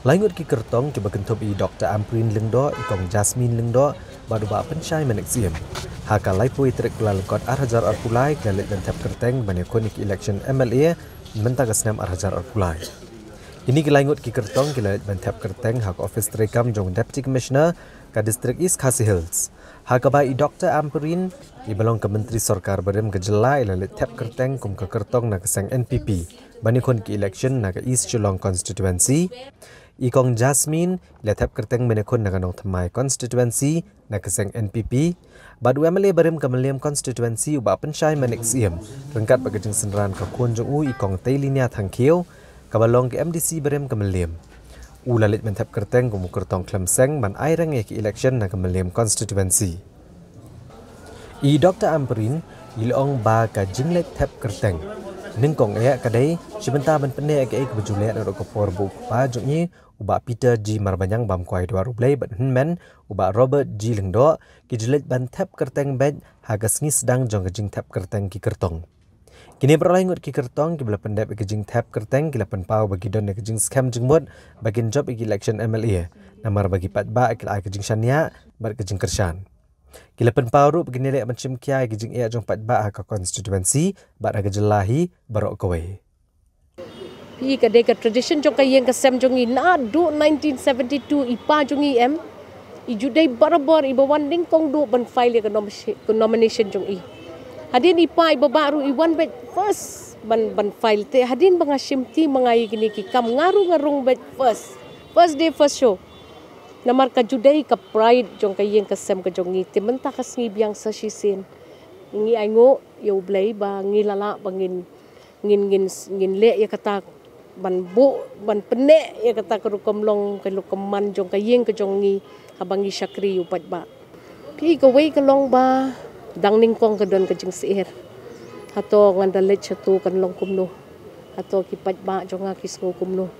Langut ki kertong ki bakentop I Dr. Amprin lengdo ikong Jasmine lengdo badu ba pensyai meneksiem. Haka lai pui trek kula lekot arhajar arpulai galit dan tap kerteng banyak konik election MLA mentang kesnam arhajar arpulai. Ini ki langut ki kertong ki lalit dan tap kerteng hak office terekam jong Deputy Commissioner ka District East Khasi Hills. Haka ba I Dr. Amprin I belong ke Menteri Sorkar berem ke jelai lalit tap kerteng kum ke kertong na kesang NPP banyak konik election na ke East Geelong constituency. Ikong Jasmine letap kerteng menekun naganong thamai constituency na keseng NPP badu MLA berem ke Meliam constituency uba pensyai meneksiem rengkat bagajeng senran ke kunjung ikong Tailinia Thangkeo kabalong ke MDC berem ke Meliam ulalit mentap kerteng kumu kertong Klemseng man airang ke election na ke Meliam constituency I Dr. Amprin ilong ba ka jinglet tap kerteng ningkong kadai sebentar ban pene ke bejule na ko porbu pa jungi uba Peter G Marbanyang bam kwai dua rublai ban men uba Robert G lengdo ki jelet ban tap kerteng bed hagas ni sedang jong kejing tap kerteng ki kertong kini berlaingut ki kertong ki bela pendap kejing tap kerteng ki lapan pau bagi don kejing scam jengmut bagin job iki election MLA namar bagi patba ki kejing syania bar kejing kershan Kilapan pauru begini lek macam kia gijing ia jong patba ka constituency bar aga jelahi barok kowe. Pi ka deka tradition jong kayeng kasem jong ina du 1972 ipa jong em I judai barabor I bawanding kong du ban file ka nomination jong I. Hadin ipa I babaru I one bet first ban file te hadin banga shimti mangai gini ki kam ngarung bet first day first show. Namar ka judai ka pride jong kayeng kasem ka jong ngi timenta kas ngi biang sa sisin ngi aingo yo blai ba ngi lala bangin ngin le ya kata ban bo ban pene ya kata ka rukom long ka lukom man jong kayeng ka jong ngi habangi syakri upat ba pi ka wei ka long ba dang ning kong ka don ka jing sir hato ngandalet chatu kan long kumno hato ki pat ba jong nga kis ngo kumno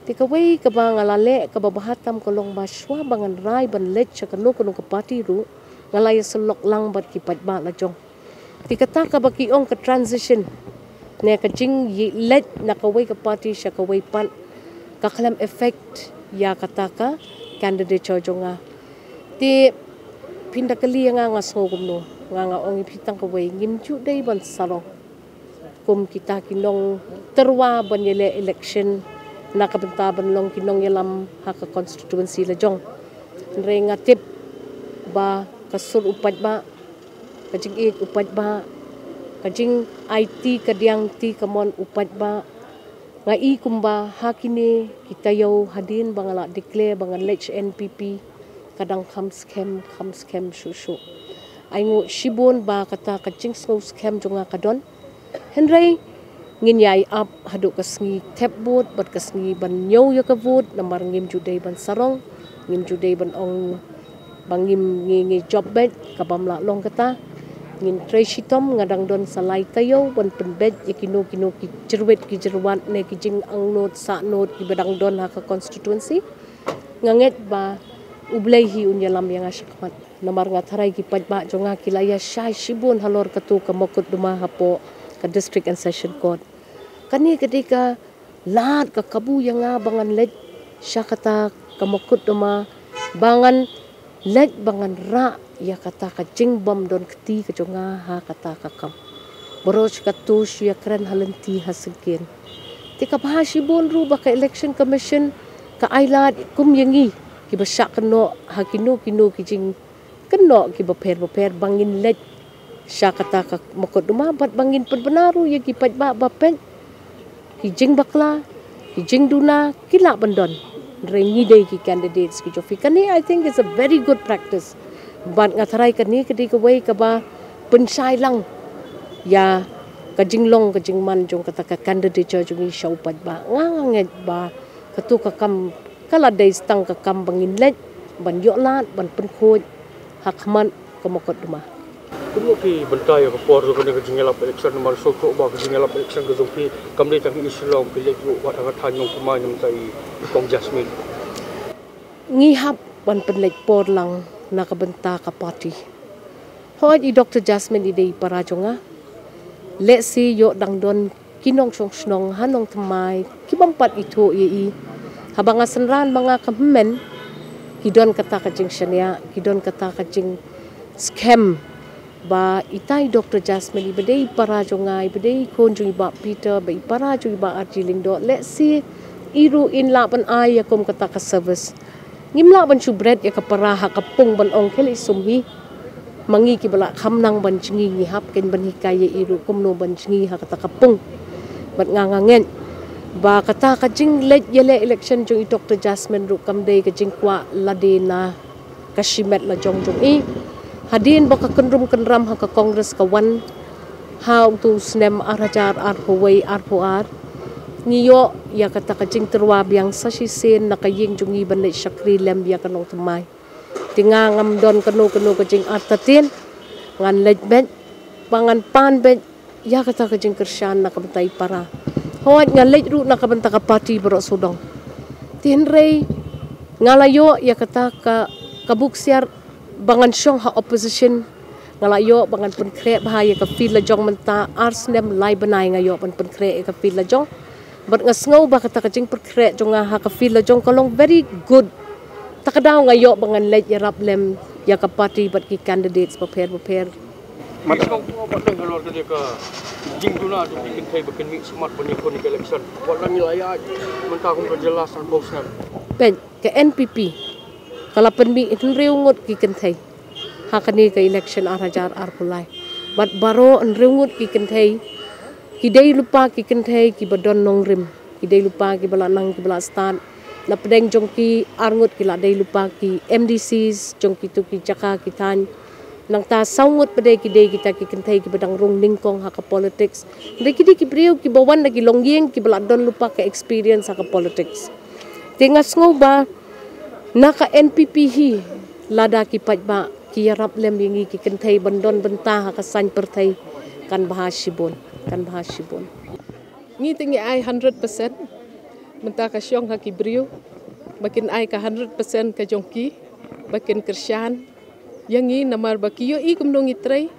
Tikaway ka ba ngalale ka babahatam ko long baswa bangan rai ban let sa kanu kuno ka party ru ngalaya sulok lang bat kipat ba la jong. Tikata ka ba kiong ka transition ne ka jing let nakaway ka party sa kaway pan kakalam effect ya kataka candidate cho jonga. Ti pindakali nga ngongum no nga ong ipitang kaway ngimju day ban sarong. Kum kita kinong terwa ban yele election nakabentaban long kinong yalam haka constituency la jong re ngatip ba kasur upat ba kajing it upat ba kajing IT kadiang ti kamon upat ba ngai kumba hakini kita yo hadin bangala declare bangan lech NPP kadang kham scam shushu aingo shibon ba kata kajing scam jonga kadon henry nginyai up haduk kasngi tap boat bat kasngi ban nyaw ya ka vote namar ngim judai ban sarong ngim judai ban ong bangim ngi job bed kabam la long kata ngin treshi tom ngadang don salai tayo ban penbed yakino ki jerwet ki jerwan ne ki jing ang not sa not ki badang don ha ka constituency nganget ba ublai hi unyalam yang asyakmat namar ngatharai ki padba jonga kilaya syai shibun halor katu ka mokut duma hapo ka district and session court kani ketika lat ka kabu yang bangan led syakata kamokut doma bangan led bangan ra ya kata ka jingbam don keti ka jonga ha kata ka kam boros katu ya kran halenti hasengkin tika bahasibon ru ba ka election commission ka ailat kum yangi ki basak keno hakino kino ki jing keno ki baper bangin led syakata ka mokut doma bat bangin perbenaru ya ki pat ba bapet Kijing bakla, kijing duna, kila bandon. Rengi day ki candidates ki jofi. Kani I think it's a very good practice. But ngatarai kani kadi kaway kaba pensai lang. Ya kajing long kajing man jong kata ka candidate jo jong isyaw pad ba. Nganganget ba katu kakam kala day stang kakam bangin let ban yoklat ban penkhod hakman kamokot duma. Kuno ki bentai ka por ko ne ka jingela election nomor so ko ba ka jingela election ko zopi kamle tang islong pile ko wat ang thanyong kuma nyam tai kong Jasmine ngihap ban penlek por lang nakabenta ka party hoi I Dr. Jasmine idei para jonga let's see yo dang don kinong song snong hanong thamai kibampat ito i habang asenran mga kamen hidon kata kajing syania hidon kata kajing scam ba itai Dr. Jasmine ibadei para jongai ibadei konjung iba Peter ba para jongai iba arjiling do let's see iru in la ban ai yakom kata ka service ngimla ban subret ya kapara ha kapung ban ong kheli sumhi mangi ki bala khamnang ban chingi ngi hap ken ban hikaya iru kumno ban chingi ha kata kapung bat ngangangen ba kata kajing late yele election jong Dr. Jasmine ru kamdei kajing kwa ladena kashimet la jong i hadin ba ka kenram ha ka kongres ka wan how to snem arajar arpowai arpoar ngiyo ya kata kajing terwab yang sasisen nakaying jong i ban syakri lem ya kanong tumai tinga ngam don kanu kajing artatin ngan lejbet pangan panbet ya kata kajing kersyan nakamtai para hoat ngalej ru nakabanta ka party berok sudong tinrei ngalayo ya kata ka kabuksiar bangan syong ha opposition ngalayo bangan penkre bahaya ka fil jong menta arsnem lai banai ngayo penkre ka fil jong ber ngasngau ba kata kajing perkre jong ha ka fil jong kalong very good takadaw ngayo bangan lej yarap lem ya ka party but ki candidates prepare Macam kau buat dengan luar kerja ke jing guna tu bikin saya bikin mix smart punya konik election. Buat nilai aja, mentah aku berjelasan bosnya. Ben ke NPP kalau penmi itu reungut ki kentai hakani ke election arajar arpulai bat baro reungut ki kentai ki dei lupa ki kentai ki badon nongrim ki dei lupa ki balanang ki bala stan la pedeng jongki arngut ki la dei lupa ki MDCs jongki tu ki jaka ki tan nang ta saungut pada kidei kita ki kentai ki bedang rung ningkong haka politics de kidi ki priu ki bawan lagi longyeng ki beladon lupa ke experience haka politics tengas ngoba naka NPP hi lada ki pajba ki yarap lem yengi ki kentai bandon bentah haka san pertai kan bahasibon ni tingi ai 100% mentah ka syong haki priu makin ai ka 100% ka jongki makin kersyan yang ini namar bakiyo ikum dong itray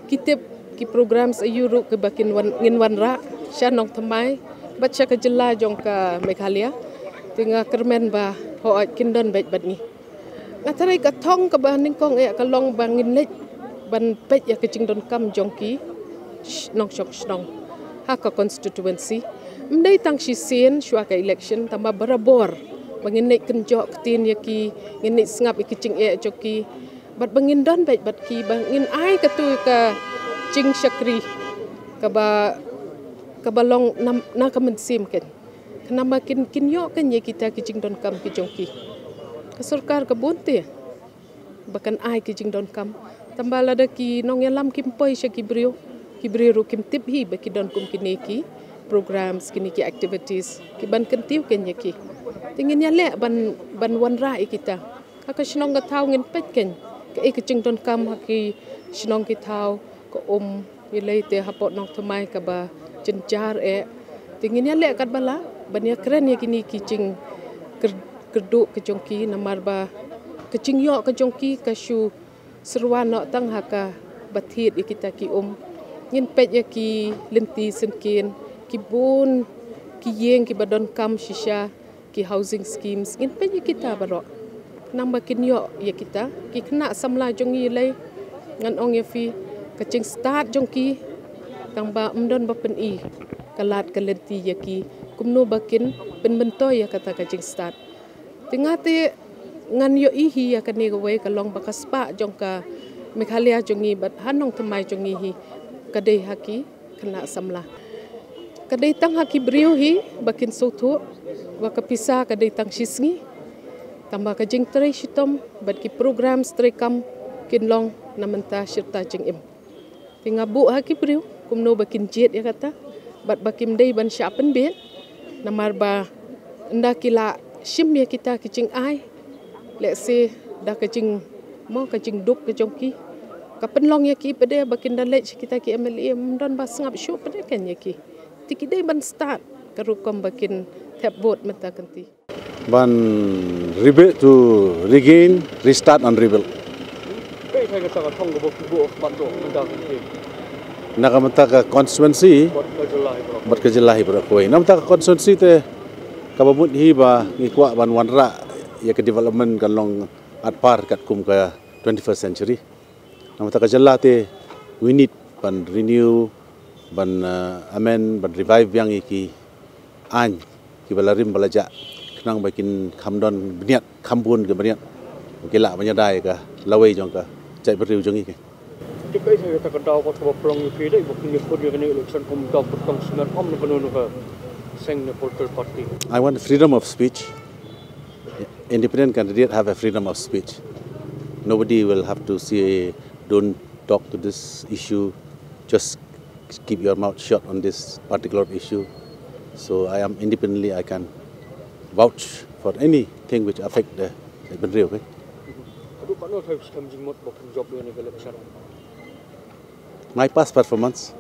kitip ki programs ayuru ke bakin ngin wanra sya nong thamai baca ke jela jong ka Meghalaya tinga kermen ba hoat kindon bet bat ni ngatarai ka thong ka ba ningkong ka long bangin lej ban pet ya ke jingdon kam jong ki nong shok snong ha ka constituency mdai tang shi sen shwa ka election tamba barabor bangin nek kenjok tin ya ki ngin ngap ikicing joki bat bangin don bet bat ki bangin ai katu ka cing syakri ka balong na ka mensim ken kena makin kinyo kan ye kita ki cing don kam ki jongki ka sarkar ka bonte bakan ai ki cing don kam tambala da ki nong yalam kim poi sya ki brio ru kim tip hi ba ki don kum kini ki programs kini ki activities ki ban kentiu ken ye ki tingin ya le ban wan ra kita ka shnong ga thau ngin pet ken ke ikicing don kam haki shnong ki thau ko ilai te hapot nong thamai ka ba jenjar tingin ya le kat bala bania keren ya kini kicing kerdu ke jongki namar ba kecing yo ke jongki ka shu serwan no tang haka bathit kita ki ngin pet ya ki lenti senkin ki bun ki yeng ki badon kam shisha ki housing schemes ngin pet ya kita baro nang makin yo ya kita ki kena samla jongi lai ngan ong ya fi kacing start jongki tang ba mdon ba pen i kalat kalenti ya ki kumno bakin pen bento ya kata kacing start tingate ngan yo ihi ya kani gawai kalong bakas pa jongka Meghalaya jongi bat hanong thamai jongi hi kadai haki kena samla kadai tang haki brio hi bakin sotu wa kapisa kadai tang shisngi tambah ka jing tray shitom bat ki program stray kam kinlong namenta shirta jing tinga bu haki priu kumno bakin jet ya kata bat bakim dei ban syapen bet namar ba nda kila shim ya kita kicing ai let's say da ka jing mo ka jing duk ka jongki ka penlong ya ki pede bakin dalej kita ki MLA don ba sngap shu pede kan ya ki tiki dei ban start karukom bakin tap vote meta kanti ban rebuild to regain, restart and rebuild. Nakamata ka constituency, bat kajelahi berakoi. Namata ka constituency te kabamut hi ba ngikwa ban wanra ya ke development kan long atpar kat kum ka 21st century. Namata ka jalla te we need ban renew ban amen ban revive yang iki an ki balarim balaja kenang bakin kamdon beniat kambun ke beniat kila banyadai ka lawai jong ka cai beriu jong iki. Tikai saya kata daw ko sa prong ni pide ko ni ko ni election kum daw ko tong singan om no ka seng na political party. I want freedom of speech. Independent candidate have a freedom of speech. Nobody will have to say, don't talk to this issue, just keep your mouth shut on this particular issue. So I am independently, I can vouch for anything which affect the Benrio. Okay? Aduh, paano tayo sa kamjing mo bakit job ni election? My past performance,